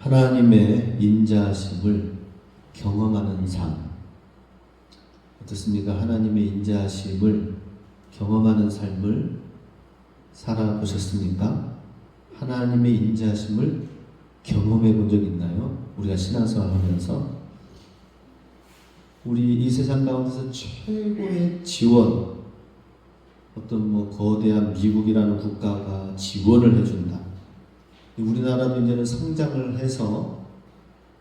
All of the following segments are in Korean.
하나님의 인자하심을 경험하는 삶 어떻습니까? 하나님의 인자하심을 경험하는 삶을 살아보셨습니까? 하나님의 인자하심을 경험해 본 적 있나요? 우리가 신앙생활 하면서 우리 이 세상 가운데서 최고의 지원, 어떤 거대한 미국이라는 국가가 지원을 해준다. 우리나라도 이제는 성장을 해서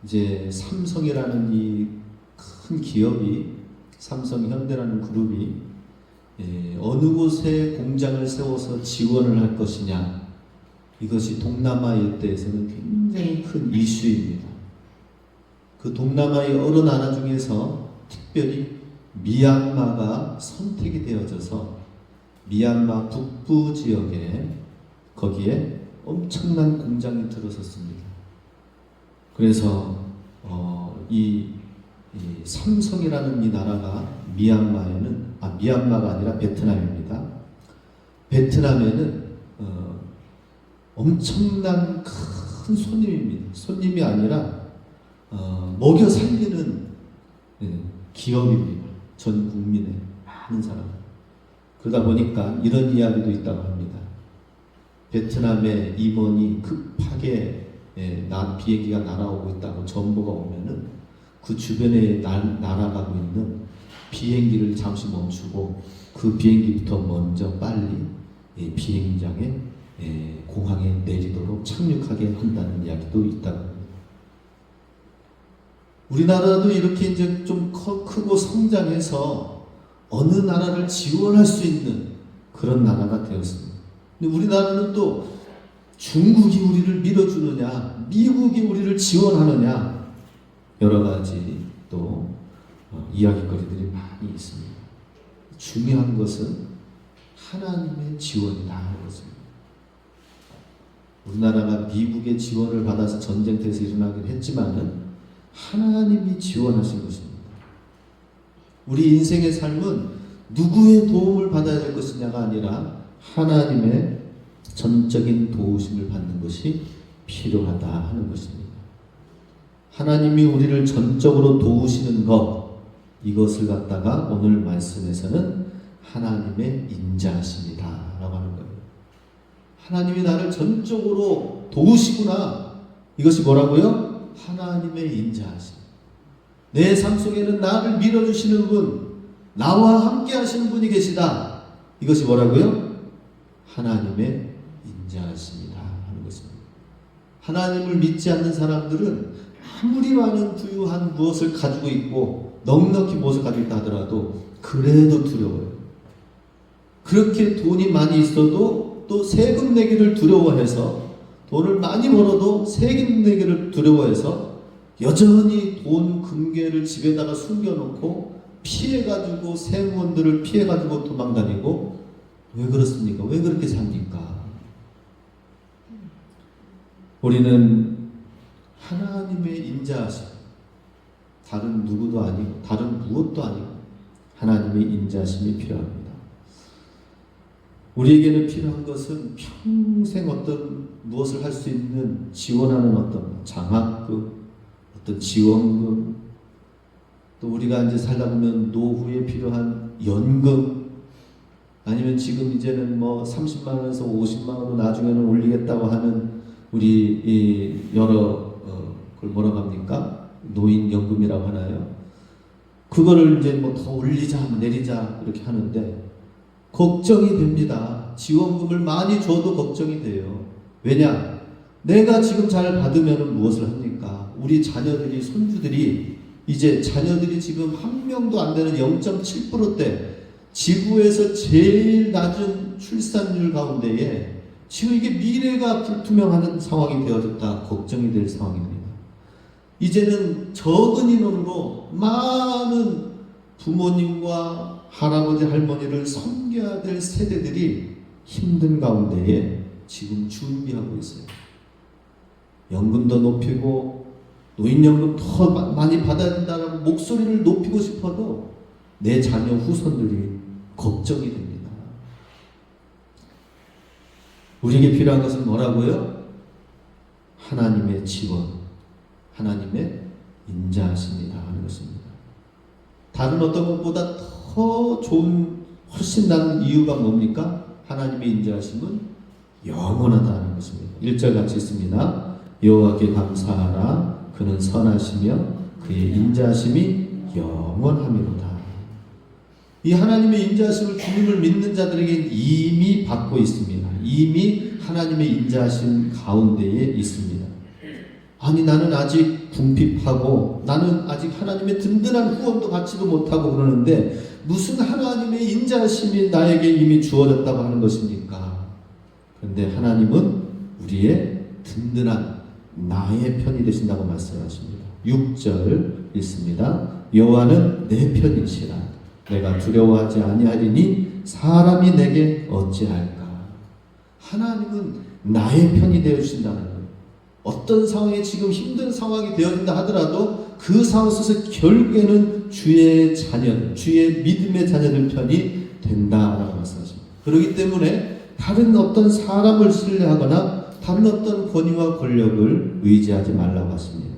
이제 삼성이라는 이 큰 기업이, 삼성 현대라는 그룹이 어느 곳에 공장을 세워서 지원을 할 것이냐, 이것이 동남아 일대에서는 굉장히 큰 이슈입니다. 그 동남아의 여러 나라 중에서 특별히 미얀마가 선택이 되어져서 미얀마 북부 지역에 거기에 엄청난 공장이 들어섰습니다. 그래서 이 삼성이라는 이 나라가 미얀마가 아니라 베트남입니다. 베트남에는 엄청난 큰 손님입니다. 손님이 아니라 먹여 살리는 기업입니다. 전 국민의 많은 사람. 그러다 보니까 이런 이야기도 있다고 합니다. 베트남의 임원이 급하게 비행기가 날아오고 있다고 정보가 오면은 그 주변에 날아가고 있는 비행기를 잠시 멈추고 그 비행기부터 먼저 빨리 비행장에 공항에 내리도록 착륙하게 한다는 이야기도 있다고 합니다. 우리나라도 이렇게 이제 좀 크고 성장해서 어느 나라를 지원할 수 있는 그런 나라가 되었습니다. 근데 우리나라는 또 중국이 우리를 밀어주느냐, 미국이 우리를 지원하느냐, 여러 가지 또 이야기거리들이 많이 있습니다. 중요한 것은 하나님의 지원이다 하는 것입니다. 우리나라가 미국의 지원을 받아서 전쟁터에서 일어나긴 했지만은 하나님이 지원하신 것입니다. 우리 인생의 삶은 누구의 도움을 받아야 될 것이냐가 아니라 하나님의 전적인 도우심을 받는 것이 필요하다 하는 것입니다. 하나님이 우리를 전적으로 도우시는 것, 이것을 갖다가 오늘 말씀에서는 하나님의 인자하심이다 라고 하는 거예요. 하나님이 나를 전적으로 도우시구나. 이것이 뭐라고요? 하나님의 인자하심. 내 삶 속에는 나를 밀어주시는 분, 나와 함께 하시는 분이 계시다. 이것이 뭐라고요? 하나님의 인자하심이다 하는 것입니다. 하나님을 믿지 않는 사람들은 아무리 많은 부유한 무엇을 가지고 있고 넉넉히 무엇을 가지고 있다 하더라도 그래도 두려워요. 그렇게 돈이 많이 있어도 또 세금 내기를 두려워해서, 돈을 많이 벌어도 세금 내기를 두려워해서 여전히 돈 금괴를 집에다가 숨겨놓고 피해가지고 세무원들을 피해가지고 도망다니고, 왜 그렇습니까? 왜 그렇게 삽니까? 우리는 하나님의 인자하심, 다른 누구도 아니고 다른 무엇도 아니고 하나님의 인자하심이 필요합니다. 우리에게는 필요한 것은 평생 어떤 무엇을 할 수 있는 지원하는 어떤 장학금, 어떤 지원금, 또 우리가 이제 살다 보면 노후에 필요한 연금, 아니면 지금 이제는 30만 원에서 50만 원으로 나중에는 올리겠다고 하는 우리 이 여러 그걸 뭐라고 합니까? 노인연금이라고 하나요? 그거를 이제 더 올리자 내리자 이렇게 하는데 걱정이 됩니다. 지원금을 많이 줘도 걱정이 돼요. 왜냐? 내가 지금 잘 받으면 무엇을 합니까? 우리 자녀들이, 손주들이, 이제 자녀들이 지금 한 명도 안 되는 0.7%대 지구에서 제일 낮은 출산율 가운데에 지금 이게 미래가 불투명한 상황이 되어졌다 걱정이 될 상황입니다. 이제는 적은 인원으로 많은 부모님과 할아버지 할머니를 섬겨야 될 세대들이 힘든 가운데에 지금 준비하고 있어요. 연금도 높이고 노인연금 더 많이 받아야 된다라고 목소리를 높이고 싶어도 내 자녀 후손들이 걱정이 됩니다. 우리에게 필요한 것은 뭐라고요? 하나님의 지원, 하나님의 인자하심이다 하는 것입니다. 다른 어떤 것보다 더 좋은 훨씬 나은 이유가 뭡니까? 하나님의 인자하심은 영원하다는 것입니다. 1절 같이 있습니다. 여호와께 감사하라. 그는 선하시며 그의 인자하심이 영원하미로다. 이 하나님의 인자하심을 주님을 믿는 자들에게 이미 받고 있습니다. 이미 하나님의 인자하심 가운데에 있습니다. 아니 나는 아직 궁핍하고 나는 아직 하나님의 든든한 후원도 받지도 못하고 그러는데 무슨 하나님의 인자하심이 나에게 이미 주어졌다고 하는 것입니까? 그런데 하나님은 우리의 든든한 나의 편이 되신다고 말씀하십니다. 6절 읽습니다. 여호와는 내 편이시라. 내가 두려워하지 아니하리니 사람이 내게 어찌할까? 하나님은 나의 편이 되어 주신다는 거예요. 어떤 상황에 지금 힘든 상황이 되어진다 하더라도 그 상황 속에서 결국에는 주의 자녀, 주의 믿음의 자녀들 편이 된다라고 말씀하십니다. 그렇기 때문에 다른 어떤 사람을 신뢰하거나 다른 어떤 권위와 권력을 의지하지 말라고 하십니다.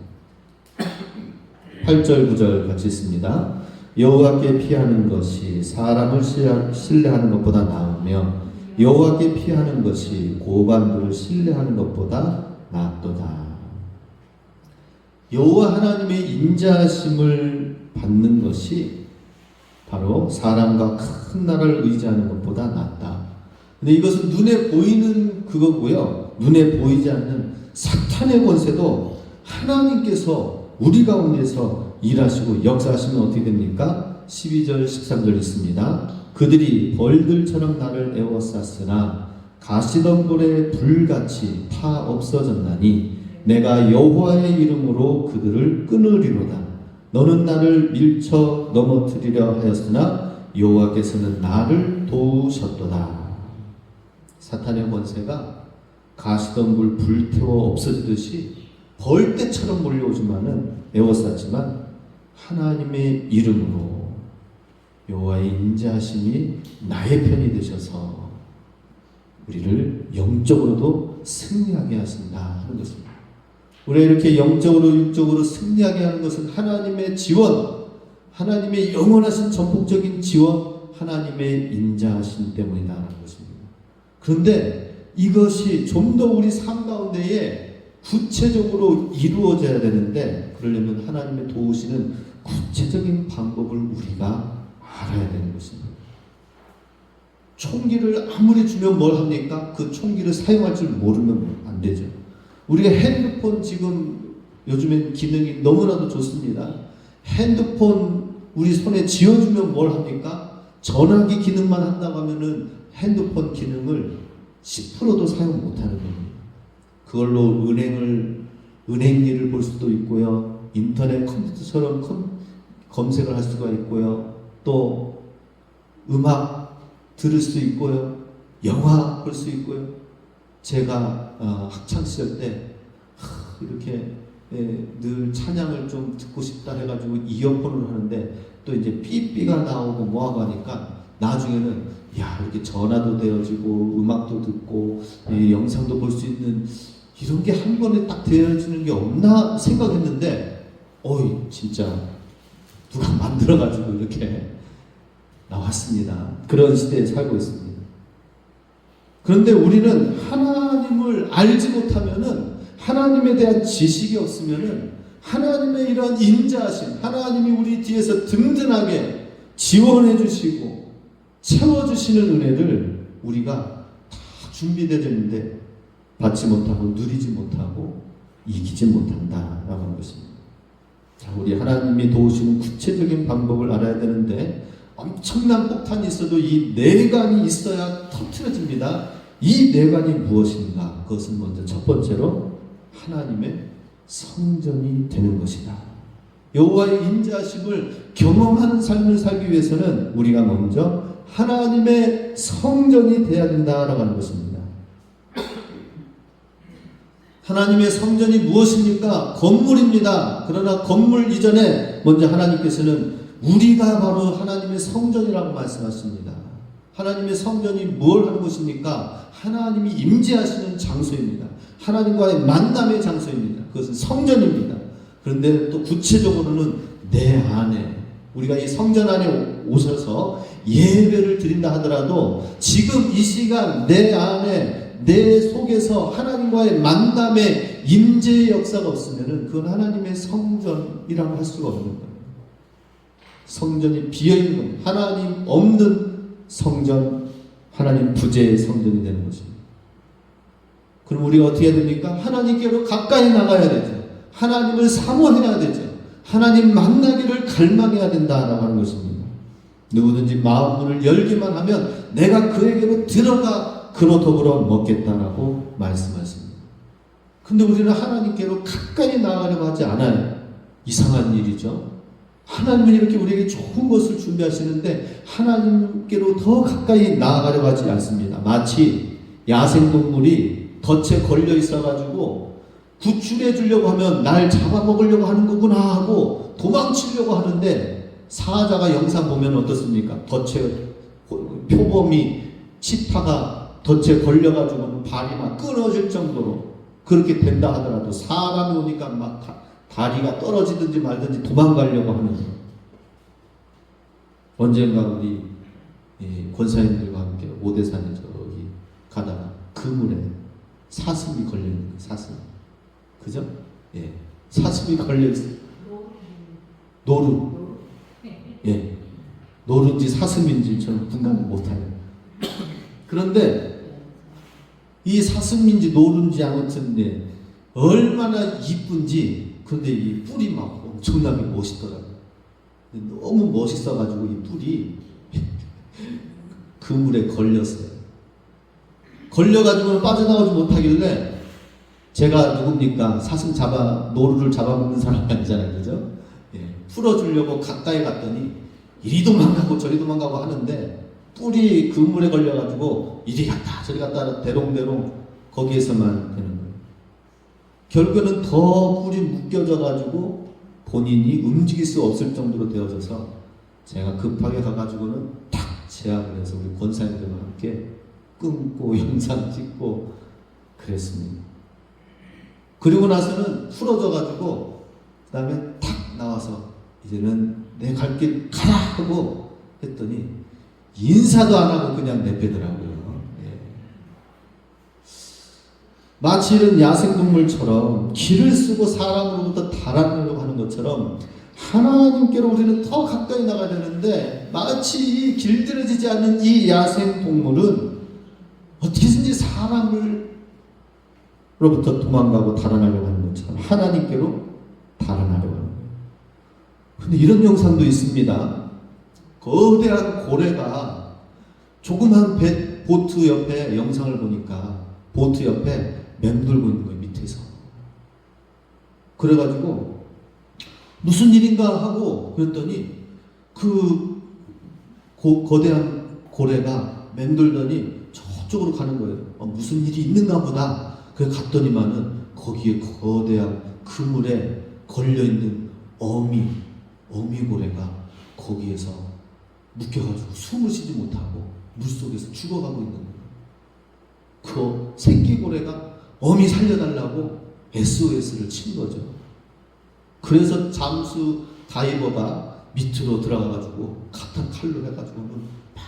8절 9절 같이 있습니다. 여호와께 피하는 것이 사람을 신뢰하는 것보다 나으며 여호와께 피하는 것이 고관들을 신뢰하는 것보다 낫도다. 여호와 하나님의 인자하심을 받는 것이 바로 사람과 큰 나라를 의지하는 것보다 낫다. 근데 이것은 눈에 보이는 그거고요. 눈에 보이지 않는 사탄의 권세도 하나님께서 우리 가운데서 일하시고 역사하시면 어떻게 됩니까? 12절 13절 있습니다. 그들이 벌들처럼 나를 에워쌌으나 가시덤불에 불같이 타 없어졌나니 내가 여호와의 이름으로 그들을 끊으리로다. 너는 나를 밀쳐 넘어뜨리려 하였으나 여호와께서는 나를 도우셨도다. 사탄의 권세가 가시덤불 불태워 없어지듯이 벌떼처럼 몰려오지만은 에워쌌지만 하나님의 이름으로 여호와의 인자하심이 나의 편이 되셔서 우리를 영적으로도 승리하게 하신다 하는 것입니다. 우리가 이렇게 영적으로 육적으로 승리하게 하는 것은 하나님의 지원, 하나님의 영원하신 전폭적인 지원, 하나님의 인자하심 때문이라는 것입니다. 그런데 이것이 좀 더 우리 삶 가운데에 구체적으로 이루어져야 되는데 그러려면 하나님의 도우시는 구체적인 방법을 우리가 알아야 되는 것입니다. 총기를 아무리 주면 뭘 합니까? 그 총기를 사용할 줄 모르면 안 되죠. 우리가 핸드폰 지금 요즘엔 기능이 너무나도 좋습니다. 핸드폰 우리 손에 쥐어주면 뭘 합니까? 전화기 기능만 한다고 하면은 핸드폰 기능을 10%도 사용 못하는 겁니다. 그걸로 은행 일을 볼 수도 있고요. 인터넷 컴퓨터처럼 검색을 할 수가 있고요. 또 음악 들을 수 있고요. 영화 볼 수 있고요. 제가 학창시절 때 이렇게 늘 찬양을 좀 듣고 싶다 해가지고 이어폰을 하는데 또 이제 삐삐가 나오고 뭐하고 하니까 나중에는 야 이렇게 전화도 되어지고 음악도 듣고 영상도 볼 수 있는 이런 게 한 번에 딱 되어지는 게 없나 생각했는데 어이 진짜 누가 만들어가지고 이렇게 나왔습니다. 그런 시대에 살고 있습니다. 그런데 우리는 하나님을 알지 못하면은 하나님에 대한 지식이 없으면은 하나님의 이러한 인자하심, 하나님이 우리 뒤에서 든든하게 지원해 주시고 채워주시는 은혜를 우리가 다 준비되었는데 받지 못하고 누리지 못하고 이기지 못한다라고 하는 것입니다. 자, 우리 하나님이 도우시는 구체적인 방법을 알아야 되는데 엄청난 폭탄이 있어도 이 내관이 있어야 터트려집니다. 이 내관이 무엇인가? 그것은 먼저 첫 번째로 하나님의 성전이 되는 것이다. 여호와의 인자하심을 경험하는 삶을 살기 위해서는 우리가 먼저 하나님의 성전이 되어야 된다라고 하는 것입니다. 하나님의 성전이 무엇입니까? 건물입니다. 그러나 건물 이전에 먼저 하나님께서는 우리가 바로 하나님의 성전이라고 말씀하십니다. 하나님의 성전이 뭘 하는 것입니까? 하나님이 임재하시는 장소입니다. 하나님과의 만남의 장소입니다. 그것은 성전입니다. 그런데 또 구체적으로는 내 안에, 우리가 이 성전 안에 오셔서 예배를 드린다 하더라도 지금 이 시간 내 안에, 내 속에서 하나님과의 만남의 임재의 역사가 없으면은 그건 하나님의 성전이라고 할 수가 없는 거예요. 성전이 비어있는 겁니다. 하나님 없는 성전, 하나님 부재의 성전이 되는 것입니다. 그럼 우리가 어떻게 해야 됩니까? 하나님께로 가까이 나가야 되죠. 하나님을 사모해야 되죠. 하나님 만나기를 갈망해야 된다라고 하는 것입니다. 누구든지 마음문을 열기만 하면 내가 그에게로 들어가 그로 더불어 먹겠다라고 말씀하십니다. 근데 우리는 하나님께로 가까이 나가려고 하지 않아요. 이상한 일이죠. 하나님은 이렇게 우리에게 좋은 것을 준비하시는데 하나님께로 더 가까이 나아가려고 하지 않습니다. 마치 야생동물이 덫에 걸려 있어가지고 구출해 주려고 하면 날 잡아먹으려고 하는 거구나 하고 도망치려고 하는데, 사자가 영상 보면 어떻습니까? 덫에 표범이 치타가 덫에 걸려가지고 발이 막 끊어질 정도로 그렇게 된다 하더라도 사람이 오니까 막 다리가 떨어지든지 말든지 도망가려고 하는 거예요. 언젠가 우리 권사님들과 함께 오대산에 저기 가다가 그물에 사슴이 걸려있는 거예요. 사슴. 그죠? 예. 사슴이 걸려있어요. 노루. 예. 노루인지 사슴인지 저는 분간을 못해요. 그런데 이 사슴인지 노루인지 아무튼 얼마나 이쁜지, 근데 이 뿔이 막 엄청나게 멋있더라고요. 너무 멋있어가지고 이 뿔이 그물에 걸렸어요. 걸려가지고 빠져나오지 못하길래, 제가 누굽니까? 사슴 노루를 잡아먹는 사람이 아니잖아요. 그죠? 예. 풀어주려고 가까이 갔더니 이리 도망가고 저리 도망가고 하는데 뿔이 그물에 걸려가지고 이리 갔다 저리 갔다 대롱대롱 거기에서만 되는 거예요. 결국에는 더 뿔이 묶여져가지고 본인이 움직일 수 없을 정도로 되어져서 제가 급하게 가가지고는 탁 제압을 해서 우리 권사님들과 함께 끊고 영상 찍고 그랬습니다. 그리고 나서는 풀어져가지고 그 다음에 탁 나와서 이제는 내 갈 길 가라 하고 했더니 인사도 안 하고 그냥 내빼더라고요. 예. 마치 이런 야생동물처럼 길을 쓰고 사람으로부터 달아나려고 하는 것처럼 하나님께로 우리는 더 가까이 나가야 되는데, 마치 이 길들여지지 않는 이 야생동물은 어떻게든지 사람으로부터 도망가고 달아나려고 하는 것처럼 하나님께로 달아나려고 하는 거예요. 근데 이런 영상도 있습니다. 거대한 고래가 조그만 보트 옆에, 영상을 보니까 보트 옆에 맴돌고 있는 거예요. 밑에서. 그래가지고 무슨 일인가 하고 그랬더니 그 거대한 고래가 맴돌더니 저쪽으로 가는 거예요. 무슨 일이 있는가 보다. 그래 갔더니만은 거기에 거대한 그물에 걸려있는 어미고래가 거기에서 묶여가지고 숨을 쉬지 못하고 물속에서 죽어가고 있는 거예요. 그 새끼고래가 어미 살려달라고 SOS를 친 거죠. 그래서 잠수 다이버가 밑으로 들어가가지고 같은 칼로 해가지고는 막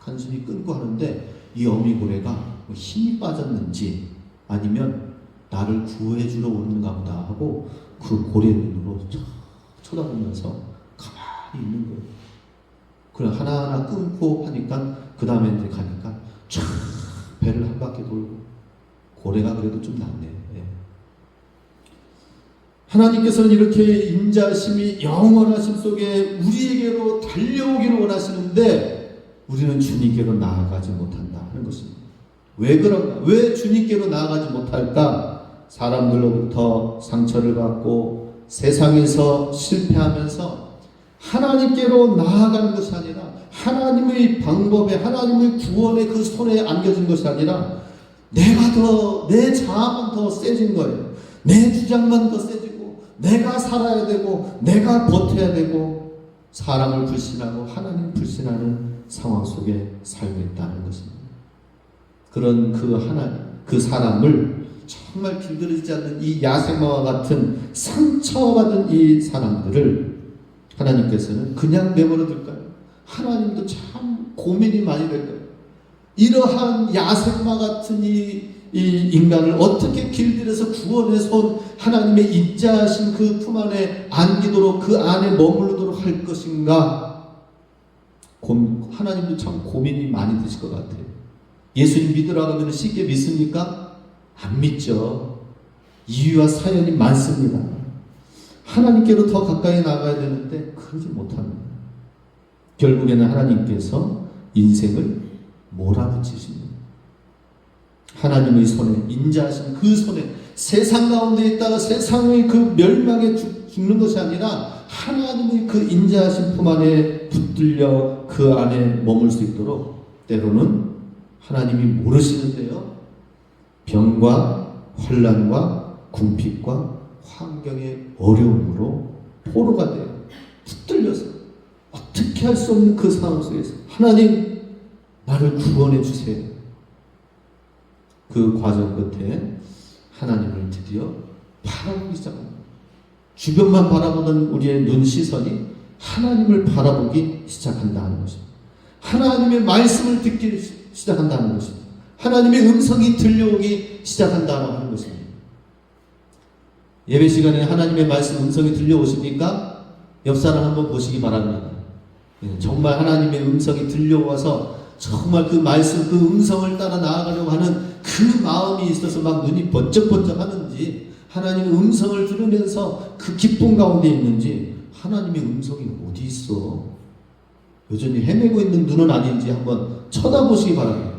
간신히 끊고 하는데, 이 어미고래가 힘이 빠졌는지 아니면 나를 구해주러 오는가 보다 하고 그 고래 눈으로 쳐다보면서 가만히 있는 거예요. 그래 하나하나 끊고 하니까 그 다음에 이제 가니까 쫙 배를 한 바퀴 돌고, 고래가 그래도 좀 낫네. 예. 하나님께서는 이렇게 인자심이 영원하심 속에 우리에게로 달려오기를 원하시는데 우리는 주님께로 나아가지 못한다 하는 것입니다. 왜 그런가? 왜 주님께로 나아가지 못할까? 사람들로부터 상처를 받고 세상에서 실패하면서 하나님께로 나아가는 것이 아니라, 하나님의 방법에, 하나님의 구원의 그 손에 안겨진 것이 아니라 내 자아만 더 세진 거예요. 내 주장만 더 세지고 내가 살아야 되고 내가 버텨야 되고 사람을 불신하고 하나님 불신하는 상황 속에 살고 있다는 것입니다. 그런 그 사람을 정말 길들이지 않는 이 야생마와 같은 상처받은 이 사람들을 하나님께서는 그냥 내버려 둘까요? 하나님도 참 고민이 많이 될 거예요. 이러한 야생마 같은 이 인간을 어떻게 길들여서 구원의 손, 하나님의 인자하신 그 품 안에 안기도록 그 안에 머무르도록 할 것인가? 하나님도 참 고민이 많이 되실 것 같아요. 예수님 믿으라고 하면 쉽게 믿습니까? 안 믿죠. 이유와 사연이 많습니다. 하나님께로 더 가까이 나가야 되는데 그러지 못합니다. 결국에는 하나님께서 인생을 몰아붙이십니다. 하나님의 손에, 인자하신 그 손에, 세상 가운데 있다가 세상의 그 멸망에 죽는 것이 아니라 하나님의 그 인자하신 품 안에 붙들려 그 안에 머물 수 있도록 때로는 하나님이 모르시는데요, 병과 환난과 궁핍과 환경의 어려움으로 포로가 돼요. 붙들려서 어떻게 할 수 없는 그 상황 속에서 하나님 나를 구원해 주세요. 그 과정 끝에 하나님을 드디어 바라보기 시작합니다. 주변만 바라보던 우리의 눈 시선이 하나님을 바라보기 시작한다는 것입니다. 하나님의 말씀을 듣기 시작한다는 것입니다. 하나님의 음성이 들려오기 시작한다는 것입니다. 예배 시간에 하나님의 말씀 음성이 들려오십니까? 옆 사람 한번 보시기 바랍니다. 정말 하나님의 음성이 들려와서 정말 그 말씀, 그 음성을 따라 나아가려고 하는 그 마음이 있어서 막 눈이 번쩍번쩍 하는지, 하나님의 음성을 들으면서 그 기쁨 가운데 있는지, 하나님의 음성이 어디 있어? 여전히 헤매고 있는 눈은 아닌지 한번 쳐다보시기 바랍니다.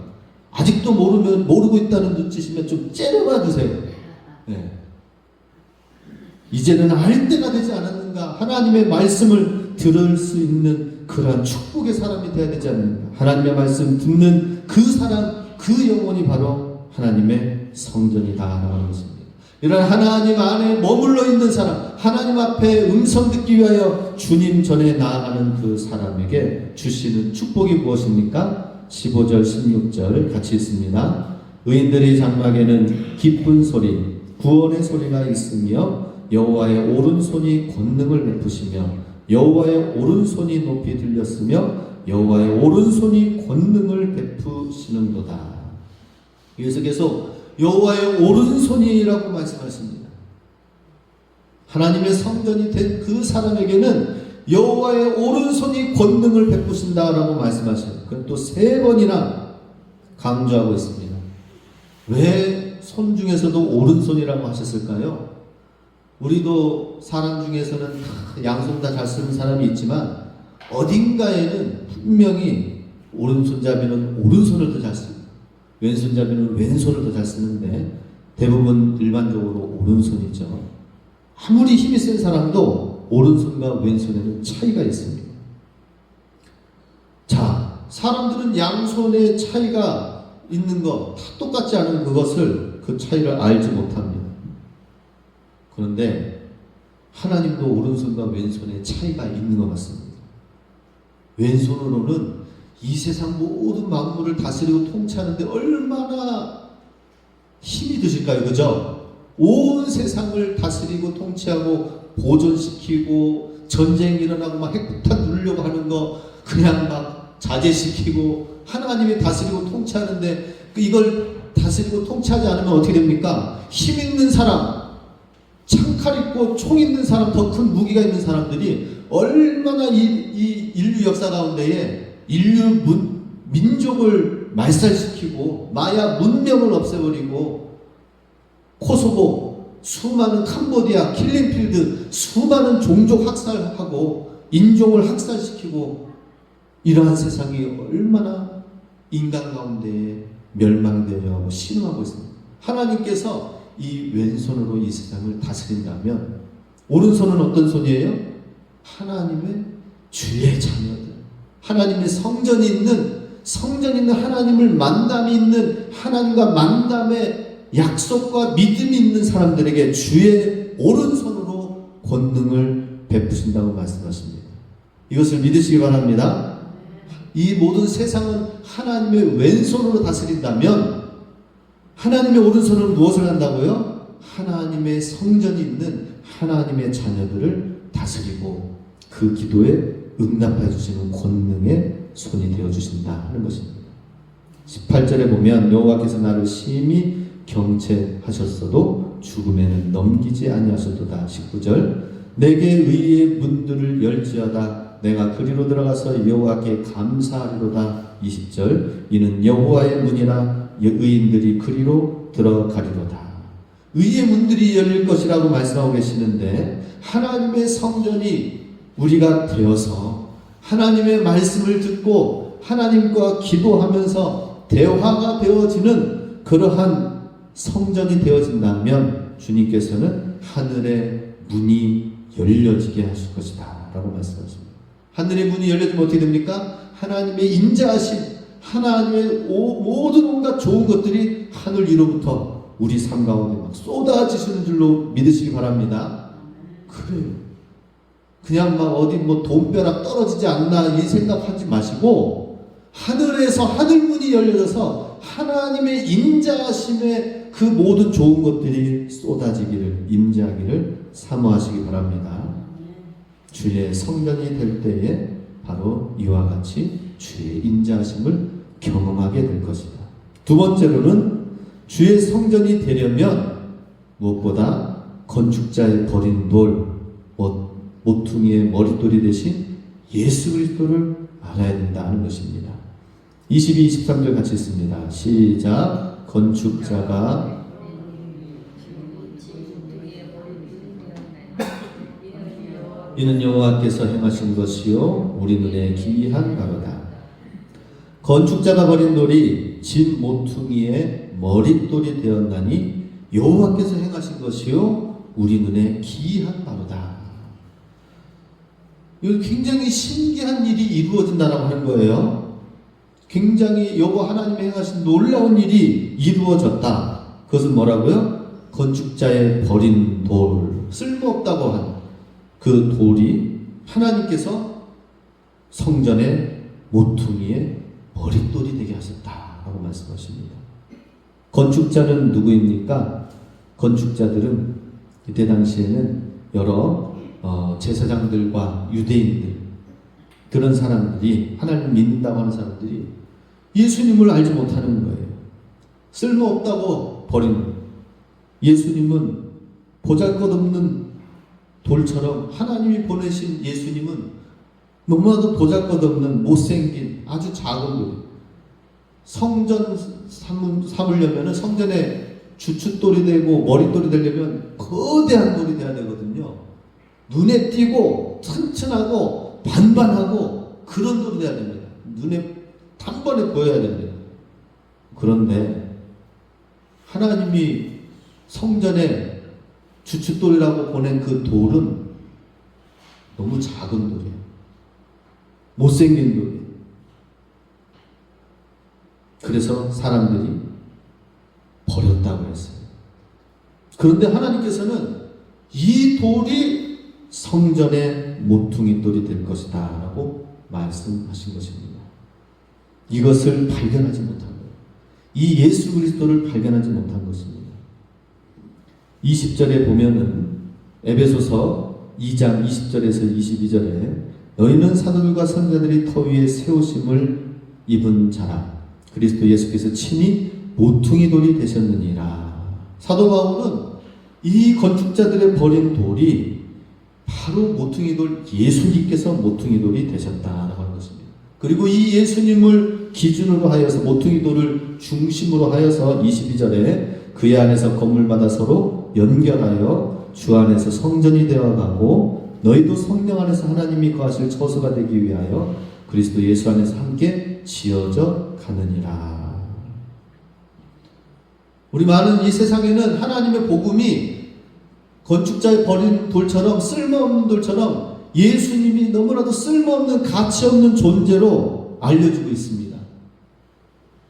아직도 모르고 있다는 눈짓이면 좀 째려봐 주세요. 네. 이제는 알 때가 되지 않았는가? 하나님의 말씀을 들을 수 있는 그러한 축복의 사람이 되어야 되지 않는가? 하나님의 말씀 듣는 그 사람, 그 영혼이 바로 하나님의 성전이다라고 하는 것입니다. 이런 하나님 안에 머물러 있는 사람, 하나님 앞에 음성 듣기 위하여 주님 전에 나아가는 그 사람에게 주시는 축복이 무엇입니까? 15절, 16절 같이 읽습니다. 의인들의 장막에는 기쁜 소리, 구원의 소리가 있으며 여호와의 오른손이 권능을 베푸시며 여호와의 오른손이 높이 들렸으며 여호와의 오른손이 권능을 베푸시는도다. 여기서 계속 여호와의 오른손이라고 말씀하십니다. 하나님의 성전이 된 그 사람에게는 여호와의 오른손이 권능을 베푸신다라고 말씀하셔요. 그건 또 3번이나 강조하고 있습니다. 왜 손 중에서도 오른손이라고 하셨을까요? 우리도 사람 중에서는 양손 다 잘 쓰는 사람이 있지만 어딘가에는 분명히 오른손잡이는 오른손을 더 잘 쓰고 왼손잡이는 왼손을 더 잘 쓰는데 대부분 일반적으로 오른손이죠. 아무리 힘이 센 사람도 오른손과 왼손에는 차이가 있습니다. 자, 사람들은 양손의 차이가 있는 거 다 똑같지 않은 그것을, 그 차이를 알지 못합니다. 그런데 하나님도 오른손과 왼손의 차이가 있는 것 같습니다. 왼손으로는 이 세상 모든 만물을 다스리고 통치하는데 얼마나 힘이 드실까요? 그죠? 온 세상을 다스리고 통치하고 보존시키고 전쟁이 일어나고 막 핵폭탄 누르려고 하는 거 그냥 막 자제시키고 하나님이 다스리고 통치하는데 이걸 다스리고 통치하지 않으면 어떻게 됩니까? 힘 있는 사람, 창칼 있고 총 있는 사람, 더 큰 무기가 있는 사람들이 얼마나 이 인류 역사 가운데에 인류 민족을 말살시키고 마야 문명을 없애버리고 코소보, 수많은 캄보디아, 킬링필드 수많은 종족 학살하고 인종을 학살시키고 이러한 세상이 얼마나 인간 가운데 멸망되려 하고 신음하고 있습니다. 하나님께서 이 왼손으로 이 세상을 다스린다면 오른손은 어떤 손이에요? 하나님의 주의 자녀들, 하나님의 성전이 있는 하나님을 만남이 있는 하나님과 만남의 약속과 믿음이 있는 사람들에게 주의 오른손으로 권능을 베푸신다고 말씀하십니다. 이것을 믿으시기 바랍니다. 이 모든 세상은 하나님의 왼손으로 다스린다면 하나님의 오른손은 무엇을 한다고요? 하나님의 성전이 있는 하나님의 자녀들을 다스리고 그 기도에 응답해 주시는 권능의 손이 되어 주신다 하는 것입니다. 18절에 보면 여호와께서 나를 심히 경채하셨어도 죽음에는 넘기지 아니하셨도다. 19절 내게 의의 문들을 열지어다. 내가 그리로 들어가서 여호와께 감사하리로다. 20절 이는 여호와의 문이라 의인들이 그리로 들어가리로다. 의의 문들이 열릴 것이라고 말씀하고 계시는데 하나님의 성전이 우리가 되어서 하나님의 말씀을 듣고 하나님과 기도하면서 대화가 되어지는 그러한 성전이 되어진다면 주님께서는 하늘의 문이 열려지게 하실 것이다 라고 말씀하십니다. 하늘의 문이 열려지면 어떻게 됩니까? 하나님의 인자하심, 하나님의 모든 온갖 좋은 것들이 하늘 위로부터 우리 삶 가운데 막 쏟아지시는 줄로 믿으시기 바랍니다. 그래요. 그냥 막 어디 뭐 돈벼락 떨어지지 않나 이 생각하지 마시고 하늘에서 하늘문이 열려져서 하나님의 인자하심의 그 모든 좋은 것들이 쏟아지기를 임재하기를 사모하시기 바랍니다. 주의 성전이 될 때에 바로 이와 같이 주의 인자하심을 경험하게 될 것이다. 두 번째로는 주의 성전이 되려면 무엇보다 건축자의 버린 돌, 모퉁이의 머릿돌이 되신 예수 그리스도를 알아야 된다는 것입니다. 22, 23절 같이 있습니다. 시작. 건축자가 이는 여호와께서 행하신 것이요 우리 눈에 기이한 바로다. 건축자가 버린 돌이 진 모퉁이의 머릿돌이 되었나니 여호와께서 행하신 것이요 우리 눈에 기이한 바로다. 이거 굉장히 신기한 일이 이루어진다라고 하는 거예요. 굉장히 여호와 하나님이 행하신 놀라운 일이 이루어졌다. 그것은 뭐라고요? 건축자의 버린 돌, 쓸모없다고 한 그 돌이 하나님께서 성전의 모퉁이의 머릿돌이 되게 하셨다라고 말씀하십니다. 건축자는 누구입니까? 건축자들은 이때 당시에는 여러 제사장들과 유대인들 그런 사람들이 하나님을 믿는다고 하는 사람들이 예수님을 알지 못하는 거예요. 쓸모없다고 버린 예수님은 보잘것없는 돌처럼 하나님이 보내신 예수님은 너무나도 보잘것없는 못생긴 아주 작은 돌. 성전 삼으려면 성전에 주춧돌이 되고 머릿돌이 되려면 거대한 돌이 돼야 되거든요. 눈에 띄고 튼튼하고 반반하고 그런 돌이 돼야 됩니다. 눈에 단번에 보여야 됩니다. 그런데 하나님이 성전에 주춧돌이라고 보낸 그 돌은 너무 작은 돌이에요. 못생긴 돌이에요. 그래서 사람들이 버렸다고 했어요. 그런데 하나님께서는 이 돌이 성전의 모퉁이 돌이 될 것이다 라고 말씀하신 것입니다. 이것을 발견하지 못한 거예요. 이 예수 그리스도를 발견하지 못한 것입니다. 20절에 보면은 에베소서 2장 20절에서 22절에 너희는 사도들과 선자들이 터 위에 세우심을 입은 자라. 그리스도 예수께서 친히 모퉁이 돌이 되셨느니라. 사도 바울은 이 건축자들의 버린 돌이 바로 모퉁이 돌 예수님께서 모퉁이 돌이 되셨다라고 하는 것입니다. 그리고 이 예수님을 기준으로 하여서 모퉁이 돌을 중심으로 하여서 22절에 그의 안에서 건물마다 서로 연결하여 주 안에서 성전이 되어가고 너희도 성령 안에서 하나님이 거하실 처소가 되기 위하여 그리스도 예수 안에서 함께 지어져 가느니라. 우리 많은 이 세상에는 하나님의 복음이 건축자의 버린 돌처럼 쓸모없는 돌처럼 예수님이 너무나도 쓸모없는 가치없는 존재로 알려지고 있습니다.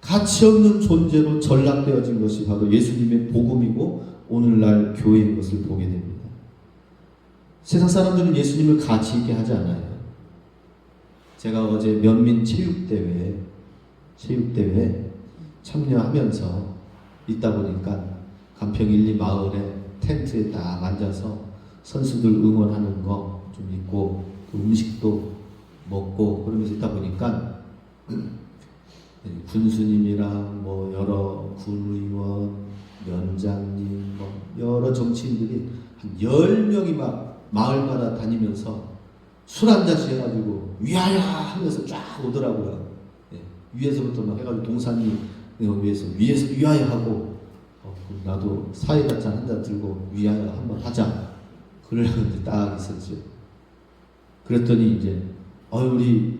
가치없는 존재로 전락되어진 것이 바로 예수님의 복음이고 오늘날 교회인 것을 보게 됩니다. 세상 사람들은 예수님을 가치 있게 하지 않아요. 제가 어제 면민 체육대회에 참여하면서 있다 보니까 간평 1, 2 마을에 텐트에 딱 앉아서 선수들 응원하는 거 좀 있고 그 음식도 먹고 그러면서 있다 보니까 군수님이랑 뭐 여러 군의원, 면장님, 뭐 여러 정치인들이 한 10명이 막 마을마다 다니면서 술 한 잔씩 해가지고 위하여 하면서 쫙 오더라고요. 예, 위에서부터 막 해가지고 동산이 위에서 위하여 하고 나도 사이다 잔 한 잔 들고 위하여 한번 하자. 그러는데 딱 있었죠. 그랬더니 이제 우리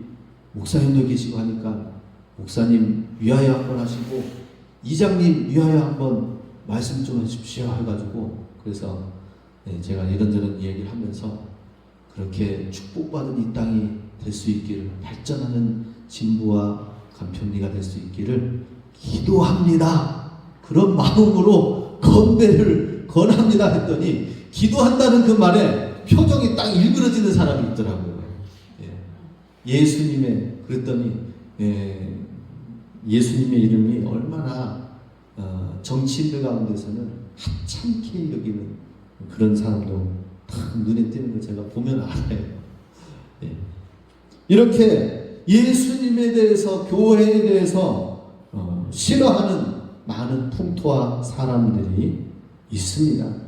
목사님도 계시고 하니까 목사님 위하여 한번 하시고 이장님 위하여 한번 말씀 좀 해주십시오 해가지고 그래서 제가 이런저런 얘기를 하면서 그렇게 축복받은 이 땅이 될 수 있기를 발전하는 진부와 간평리가 될 수 있기를 기도합니다. 그런 마음으로 건배를 권합니다 했더니 기도한다는 그 말에 표정이 딱 일그러지는 사람이 있더라고요. 예수님의 그랬더니 예수님의 이름이 얼마나 정치인들 가운데서는 하찮게 여기는 그런 사람도 딱 눈에 띄는 걸 제가 보면 알아요. 이렇게 예수님에 대해서 교회에 대해서 싫어하는 많은 풍토와 사람들이 있습니다.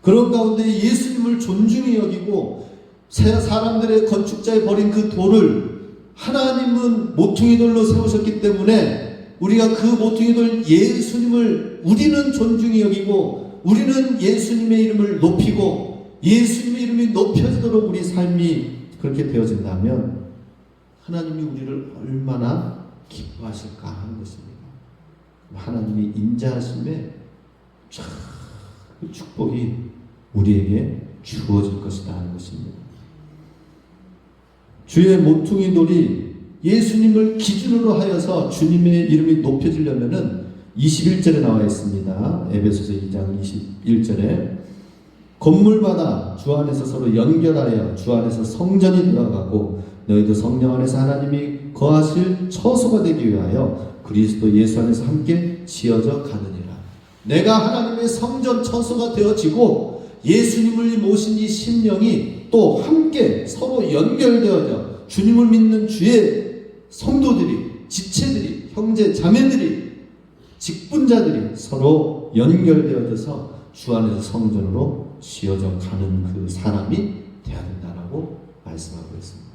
그런 가운데 예수님을 존중히 여기고 사람들의 건축자에 버린 그 돌을 하나님은 모퉁이 돌로 세우셨기 때문에 우리가 그 모퉁이 돌 예수님을 우리는 존중히 여기고 우리는 예수님의 이름을 높이고 예수님의 이름이 높여지도록 우리 삶이 그렇게 되어진다면 하나님이 우리를 얼마나 기뻐하실까 하는 것입니다. 하나님이 인자하심에 그 축복이 우리에게 주어질 것이다 하는 것입니다. 주의 모퉁이 돌이 예수님을 기준으로 하여서 주님의 이름이 높여지려면은 21절에 나와 있습니다. 에베소서 2장 21절에 건물마다 주 안에서 서로 연결하여 주 안에서 성전이 들어가고 너희도 성령 안에서 하나님이 거하실 처소가 되기 위하여 그리스도 예수 안에서 함께 지어져 가느니라. 내가 하나님의 성전 처소가 되어지고 예수님을 모신 이 심령이 또 함께 서로 연결되어져 주님을 믿는 주의 성도들이 지체들이 형제 자매들이 직분자들이 서로 연결되어져서 주 안에서 성전으로 지어져 가는 그 사람이 되어야 된다라고 말씀하고 있습니다.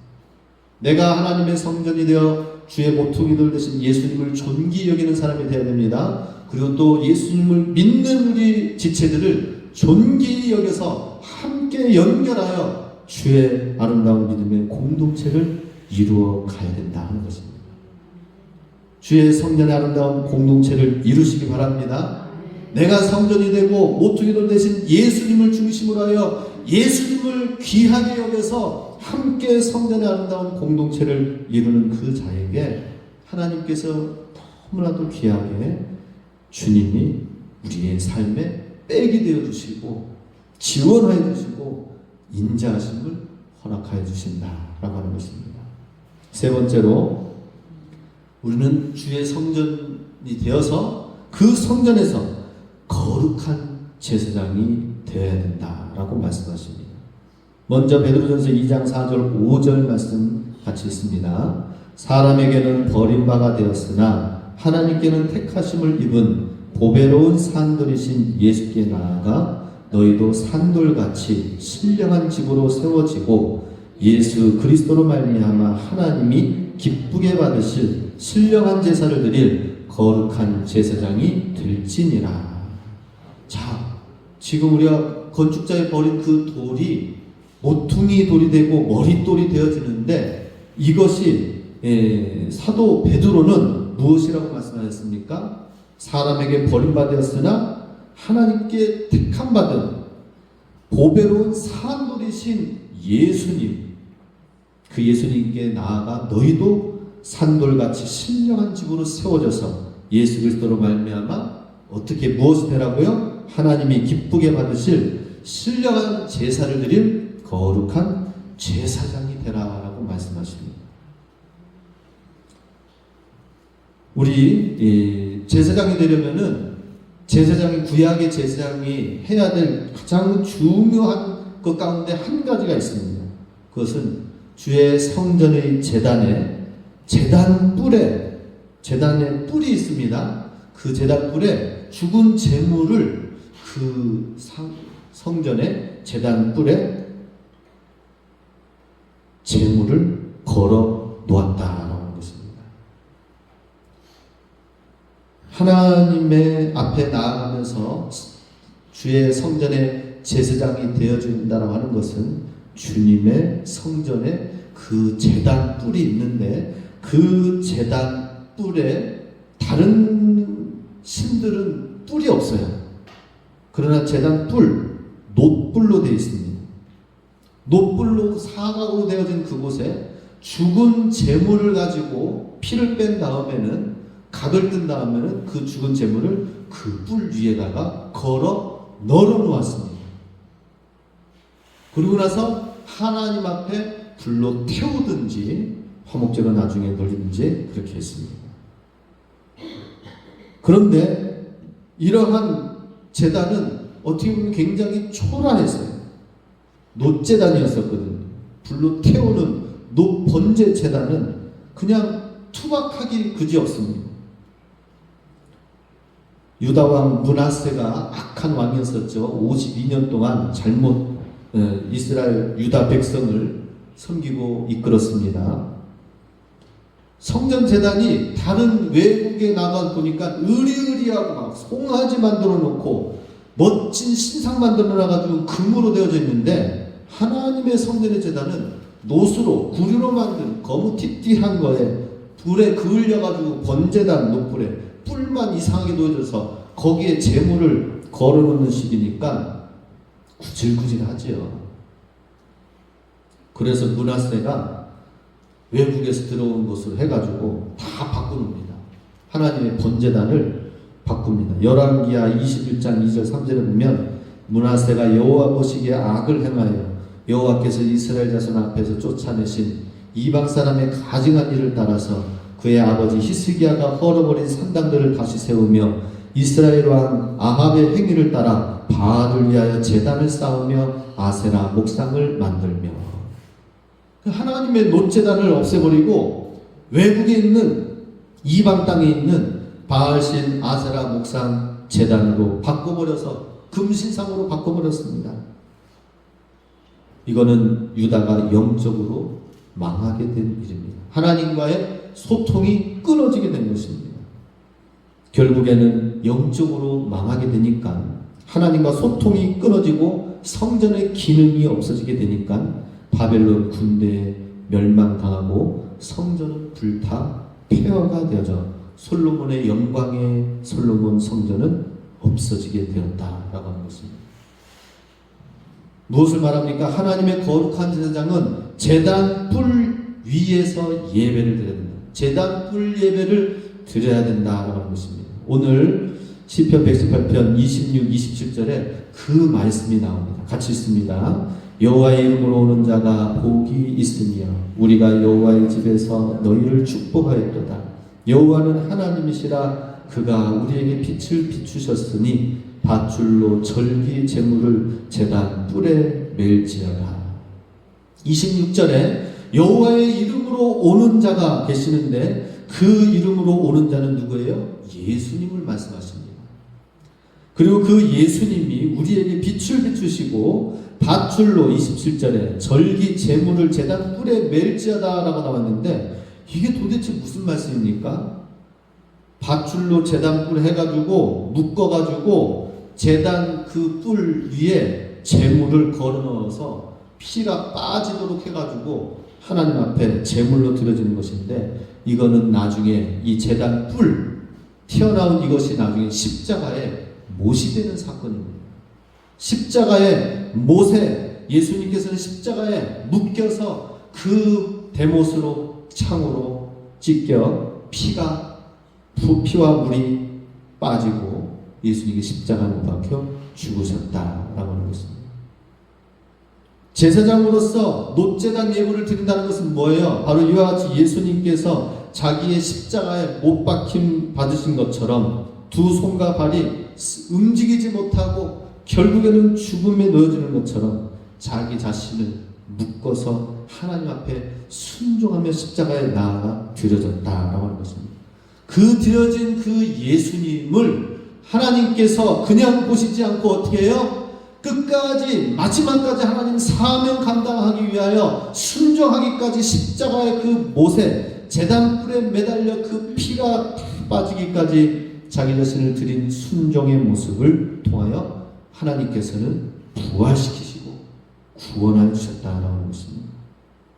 내가 하나님의 성전이 되어 주의 모퉁이돌 되신 예수님을 존귀 여기는 사람이 되어야 됩니다. 그리고 또 예수님을 믿는 우리 지체들을 존귀 여겨서 함께 연결하여 주의 아름다운 믿음의 공동체를 이루어 가야 된다 하는 것입니다. 주의 성전의 아름다운 공동체를 이루시기 바랍니다. 내가 성전이 되고 모퉁이돌 대신 예수님을 중심으로 하여 예수님을 귀하게 여겨서 함께 성전의 아름다운 공동체를 이루는 그 자에게 하나님께서 너무나도 귀하게 주님이 우리의 삶에 백이 되어 주시고 지원하여 주시고 인자하심을 허락하여 주신다라고 하는 것입니다. 세 번째로 우리는 주의 성전이 되어서 그 성전에서 거룩한 제사장이 되어야 된다라고 말씀하십니다. 먼저 베드로전서 2장 4절 5절 말씀 같이 있습니다. 사람에게는 버림바가 되었으나 하나님께는 택하심을 입은 보배로운 산돌이신 예수께 나아가 너희도 산돌같이 신령한 집으로 세워지고 예수 그리스도로 말미암아 하나님이 기쁘게 받으실 신령한 제사를 드릴 거룩한 제사장이 될지니라. 자, 지금 우리가 건축자에 버린 그 돌이 모퉁이 돌이 되고 머릿돌이 되어지는데 이것이 사도 베드로는 무엇이라고 말씀하셨습니까? 사람에게 버림받았으나 하나님께 택함받은 보배로운 산돌이신 예수님, 그 예수님께 나아가 너희도 산돌같이 신령한 집으로 세워져서 예수 그리스도로 말미암아 어떻게 무엇이 되라고요? 하나님이 기쁘게 받으실 신령한 제사를 드릴 거룩한 제사장이 되라라고 말씀하십니다. 우리 제사장이 되려면은 제사장이, 구약의 제사장이 해야 될 가장 중요한 것 가운데 한 가지가 있습니다. 그것은 주의 성전의 제단 뿔에, 제단에 뿔이 있습니다. 그 제단 뿔에 죽은 제물을 그 성전의 제단 뿔에 제물을 걸어 놓았다라는 것입니다. 하나님의 앞에 나아가면서 주의 성전의 제사장이 되어준다라고 하는 것은 주님의 성전에 그 제단 뿔이 있는데 그 제단 뿔에 다른 신들은 뿔이 없어요. 그러나 제단 뿔, 놋불로 되어 있습니다. 놋불로 사각으로 되어진 그곳에 죽은 제물을 가지고 피를 뺀 다음에는, 각을 뜬 다음에는 그 죽은 제물을 그 뿔 위에다가 걸어 널어 놓았습니다. 그리고 나서 하나님 앞에 불로 태우든지 화목제로 나중에 돌리든지 그렇게 했습니다. 그런데 이러한 제단은 어떻게 보면 굉장히 초라했어요. 놋제단이었었거든요. 불로 태우는 놋번제 제단은 그냥 투박하기 그지없습니다. 유다왕 므낫세가 악한 왕이었었죠. 52년 동안 잘못 이스라엘 유다 백성을 섬기고 이끌었습니다. 성전 제단이 다른 외국에 나가 보니까 으리으리하고 막 송아지 만들어 놓고 멋진 신상 만들어 놔가지고 금으로 되어져 있는데, 하나님의 성전의 제단은 놋으로, 구리로 만든 거무튀튀한 거에 불에 그을려가지고 번제단 놋불에 뿔만 이상하게 놓여져서 거기에 제물을 걸어놓는 식이니까 구질구질하지요. 그래서 므낫세가 외국에서 들어온 것으로 해가지고 다 바꾸는니다. 하나님의 번제단을 바꿉니다. 열왕기하 21장 2절 3절에 보면 므낫세가 여호와 보시기에 악을 행하여 여호와께서 이스라엘 자손 앞에서 쫓아내신 이방 사람의 가증한 일을 따라서 그의 아버지 히스기야가 헐어버린 산당들을 다시 세우며 이스라엘 왕 아합의 행위를 따라 바알을 위하여 제단을 쌓으며 아세라 목상을 만들며, 하나님의 놋제단을 없애버리고 외국에 있는, 이방 땅에 있는 바알신 아세라 목상 제단으로 바꿔버려서 금신상으로 바꿔버렸습니다. 이거는 유다가 영적으로 망하게 된 일입니다. 하나님과의 소통이 끊어지게 된 것입니다. 결국에는 영적으로 망하게 되니까, 하나님과 소통이 끊어지고 성전의 기능이 없어지게 되니까 바벨론 군대에 멸망당하고 성전은 불타 폐허가 되어져 솔로몬의 영광의 솔로몬 성전은 없어지게 되었다라고 하는 것입니다. 무엇을 말합니까? 하나님의 거룩한 제사장은 제단 뿔 위에서 예배를 드려야 된다. 제단 뿔 예배를 드려야 된다라고 하는 것입니다. 오늘 시편 118편 26, 27절에 그 말씀이 나옵니다. 같이 읽습니다. 여호와의 이름으로 오는 자가 복이 있으며 우리가 여호와의 집에서 너희를 축복하였도다. 여호와는 하나님이시라. 그가 우리에게 빛을 비추셨으니 밧줄로 절기 제물을 제단 뿔에 멜지어다. 26절에 여호와의 이름으로 오는 자가 계시는데 그 이름으로 오는 자는 누구예요? 예수님을 말씀하십니다. 그리고 그 예수님이 우리에게 빛을 비추시고 밧줄로 27절에 절기 제물을 제단 뿔에 멜지어다라고 나왔는데, 이게 도대체 무슨 말씀입니까? 밧줄로 제단 뿔 해가지고 묶어가지고 제단 그 뿔 위에 제물을 걸어 넣어서 피가 빠지도록 해가지고 하나님 앞에 제물로 드려지는 것인데, 이거는 나중에 이 제단 뿔 튀어나온 이것이 나중에 십자가에 못이 되는 사건입니다. 십자가에 못에, 예수님께서는 십자가에 묶여서 그 대못으로 창으로 찢겨 피와 물이 빠지고 예수님이 십자가에 못 박혀 죽으셨다라고 하는 것입니다. 제사장으로서 놋제단 예물을 드린다는 것은 뭐예요? 바로 이와 같이 예수님께서 자기의 십자가에 못 박힘 받으신 것처럼 두 손과 발이 움직이지 못하고 결국에는 죽음에 놓여지는 것처럼 자기 자신을 묶어서 하나님 앞에 순종하며 십자가에 나아가 드려졌다라고 하는 것입니다. 그 드려진 그 예수님을 하나님께서 그냥 보시지 않고 어떻게 해요? 끝까지 마지막까지 하나님 사명 감당하기 위하여 순종하기까지 십자가의 그 못에 제단불에 매달려 그 피가 빠지기까지 자기 자신을 드린 순종의 모습을 통하여 하나님께서는 부활시키시고 구원하여 주셨다라고 하는 것입니다.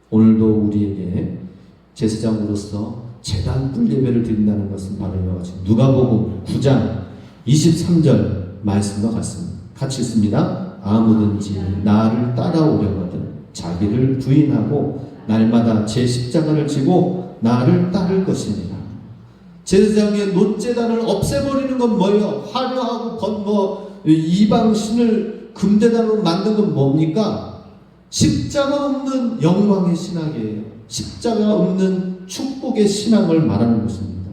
오늘도 우리에게 제사장으로서 제단불 예배를 드린다는 것은 바로 이와 같이 누가복음 9장 23절 말씀과 같습니다. 같이 있습니다. 아무든지 나를 따라오려거든 자기를 부인하고 날마다 제 십자가를 지고 나를 따를 것입니다. 제사장의 놋제단을 없애버리는 건 뭐예요? 화려하고 이방신을 금제단으로 만든 건 뭡니까? 십자가 없는 영광의 신앙이에요. 십자가 없는 축복의 신앙을 말하는 것입니다.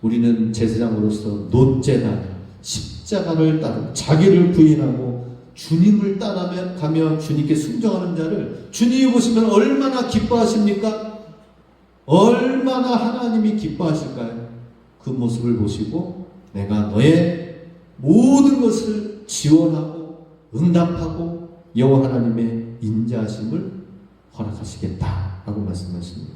우리는 제사장으로서 놋제단 십자가를 따르고 자기를 부인하고 주님을 따라가며 주님께 순종하는 자를 주님이 보시면 얼마나 기뻐하십니까? 얼마나 하나님이 기뻐하실까요? 그 모습을 보시고 내가 너의 모든 것을 지원하고 응답하고 여호와 하나님의 인자하심을 허락하시겠다라고 말씀하십니다.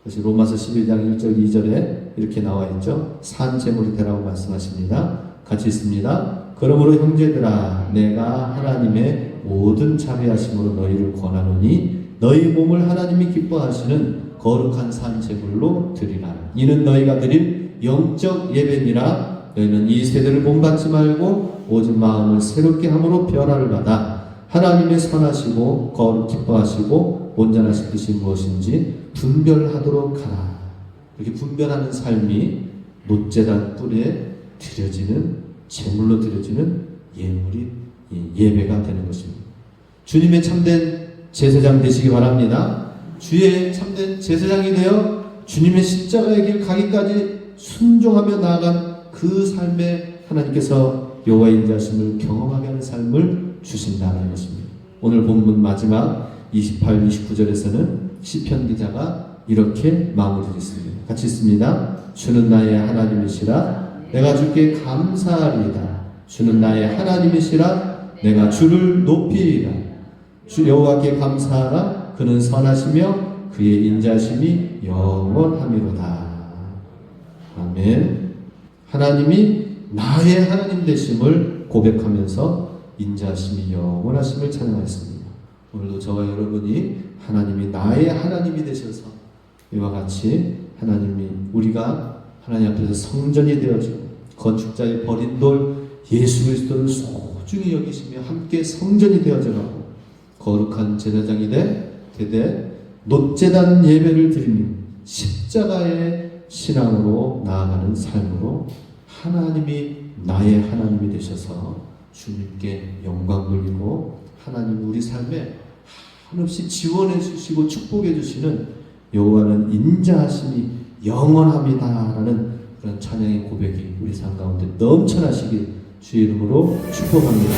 그래서 로마서 11장 1절 2절에 이렇게 나와 있죠. 산 제물이 되라고 말씀하십니다. 같이 있습니다. 그러므로 형제들아 내가 하나님의 모든 자비하심으로 너희를 권하노니 너희 몸을 하나님이 기뻐하시는 거룩한 산 제물로 드리라. 이는 너희가 드릴 영적 예배니라. 너희는 이 세대를 본받지 말고 오직 마음을 새롭게 함으로 변화를 받아 하나님의 선하시고 거룩 기뻐하시고 온전하신 뜻이 무엇인지 분별하도록 하라. 이렇게 분별하는 삶이 놋제단 뿔에 드려지는 제물로 드려지는 예배가 되는 것입니다. 주님의 참된 제사장 되시기 바랍니다. 주의 참된 제사장이 되어 주님의 십자가의 길 가기까지 순종하며 나아간 그 삶에 하나님께서 여호와의 인자하심을 경험하게 하는 삶을 주신다는 것입니다. 오늘 본문 마지막 28, 29절에서는 시편 기자가 이렇게 마무리했습니다. 같이 있습니다. 주는 나의 하나님이시라 내가 주께 감사하리이다. 주는 나의 하나님이시라 내가 주를 높이리라. 주 여호와께 감사하라. 그는 선하시며 그의 인자심이 영원함이로다. 아멘. 하나님이 나의 하나님 되심을 고백하면서 인자심이 영원하심을 찬양하였습니다. 오늘도 저와 여러분이 하나님이 나의 하나님이 되셔서 이와 같이 하나님이 우리가 하나님 앞에서 성전이 되어지고 건축자의 버린 돌 예수 그리스도를 소중히 여기시며 함께 성전이 되어져가고 거룩한 제사장이 되되 놋제단 예배를 드리는 십자가의 신앙으로 나아가는 삶으로 하나님이 나의 하나님이 되셔서 주님께 영광 돌리고 하나님 우리 삶에 한없이 지원해 주시고 축복해 주시는 여호와는 인자하심이 영원합니다라는 그런 찬양의 고백이 우리 삶 가운데 넘쳐나시길 주의 이름으로 축복합니다.